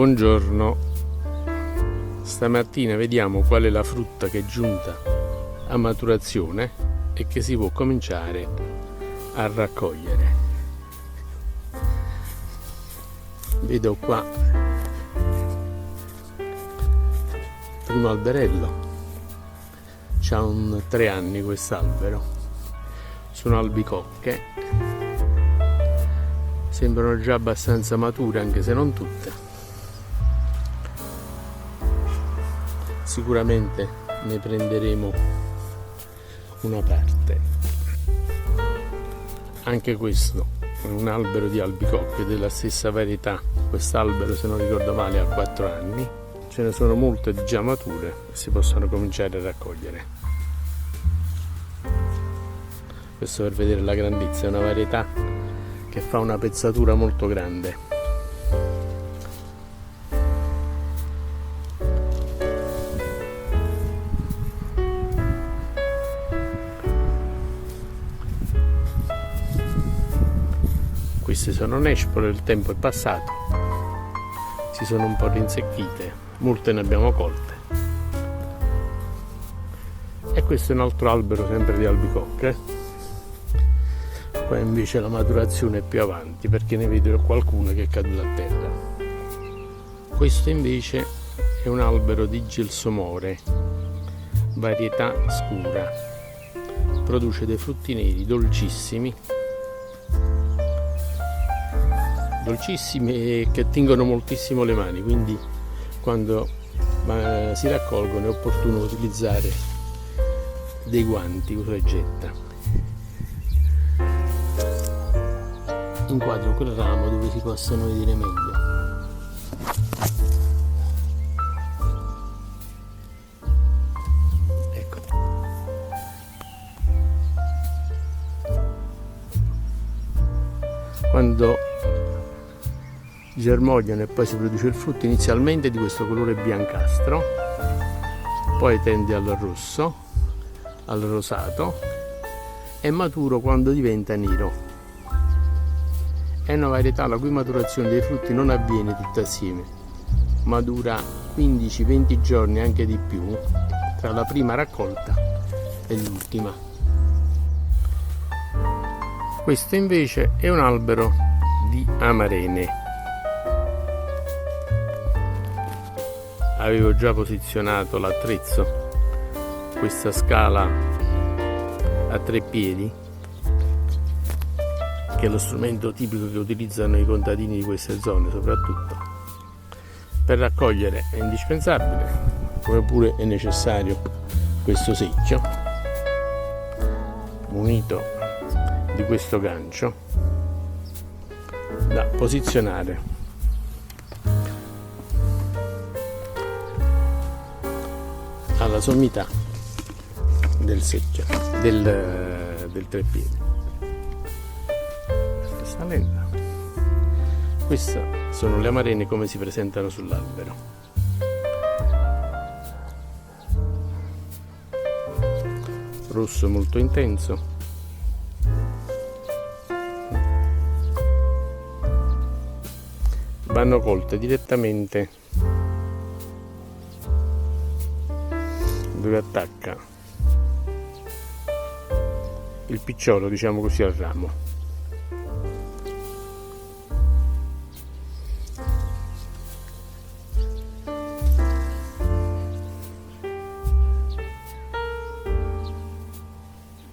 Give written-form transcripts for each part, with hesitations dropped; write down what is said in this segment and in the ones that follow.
Buongiorno, stamattina vediamo qual è la frutta che è giunta a maturazione e che si può cominciare a raccogliere. Vedo qua il primo alberello, c'ha 3 anni quest'albero, sono albicocche, sembrano già abbastanza mature anche se non tutte. Sicuramente ne prenderemo una parte. Anche questo è un albero di albicocche della stessa varietà. Quest'albero, se non ricordo male, ha 4 anni. Ce ne sono molte già mature e si possono cominciare a raccogliere. Questo per vedere la grandezza, è una varietà che fa una pezzatura molto grande. Queste sono nespole, il tempo è passato, si sono un po' rinsecchite, molte ne abbiamo colte. E questo è un altro albero sempre di albicocche. Qua invece la maturazione è più avanti perché ne vedo qualcuno che è caduto a terra. Questo invece è un albero di gelsomore, varietà scura, produce dei frutti neri dolcissimi e che tingono moltissimo le mani, quindi quando si raccolgono è opportuno utilizzare dei guanti usa e getta. Inquadro quel ramo dove si possono vedere meglio. Ecco. Quando germogliano e poi si produce il frutto, inizialmente di questo colore biancastro, poi tende al rosso, al rosato, è maturo quando diventa nero. È una varietà la cui maturazione dei frutti non avviene tutta assieme, ma dura 15-20 giorni, anche di più, tra la prima raccolta e l'ultima. Questo invece è un albero di amarene. Avevo già posizionato l'attrezzo, questa scala a 3 piedi, che è lo strumento tipico che utilizzano i contadini di queste zone soprattutto. Per raccogliere è indispensabile, come pure è necessario questo secchio munito di questo gancio da posizionare alla sommità del secchio del treppiede. Sta salendo. Queste sono le amarene come si presentano sull'albero. Rosso molto intenso. Vanno colte direttamente dove attacca il picciolo, diciamo così, al ramo.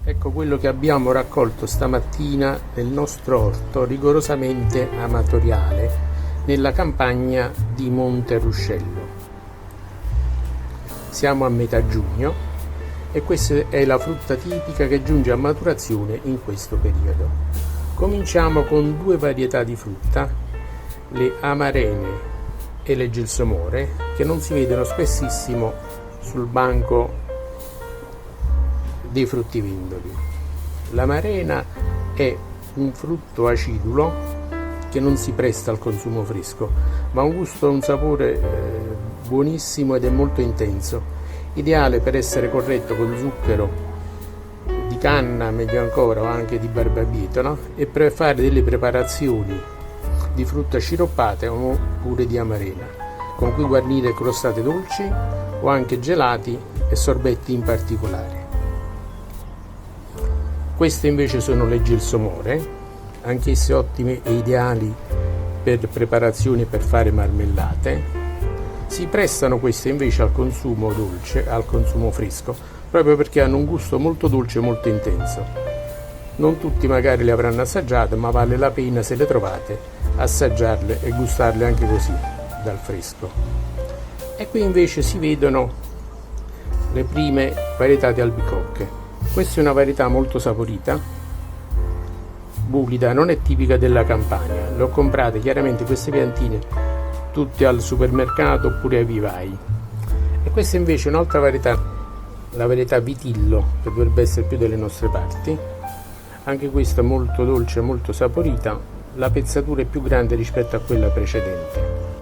Ecco quello che abbiamo raccolto stamattina nel nostro orto rigorosamente amatoriale nella campagna di Monte Ruscello. Siamo a metà giugno e questa è la frutta tipica che giunge a maturazione in questo periodo. Cominciamo con 2 varietà di frutta, le amarene e le gelsomore, che non si vedono spessissimo sul banco dei fruttivendoli. L'amarena è un frutto acidulo che non si presta al consumo fresco, ma ha un gusto e un sapore buonissimo ed è molto intenso, ideale per essere corretto con zucchero di canna, meglio ancora, o anche di barbabietola, e per fare delle preparazioni di frutta sciroppate oppure di amarena, con cui guarnire crostate dolci o anche gelati e sorbetti in particolare. Queste invece sono le gelsomore, anch'esse ottime e ideali per preparazioni per fare marmellate. Si prestano queste invece al consumo dolce, al consumo fresco, proprio perché hanno un gusto molto dolce e molto intenso. Non tutti magari le avranno assaggiate, ma vale la pena, se le trovate, assaggiarle e gustarle anche così, dal fresco. E qui invece si vedono le prime varietà di albicocche. Questa è una varietà molto saporita, bulida, non è tipica della Campania. Le ho comprate chiaramente queste piantine tutte al supermercato oppure ai vivai. E questa invece è un'altra varietà, la varietà Vitillo, che dovrebbe essere più delle nostre parti. Anche questa molto dolce, molto saporita, la pezzatura è più grande rispetto a quella precedente.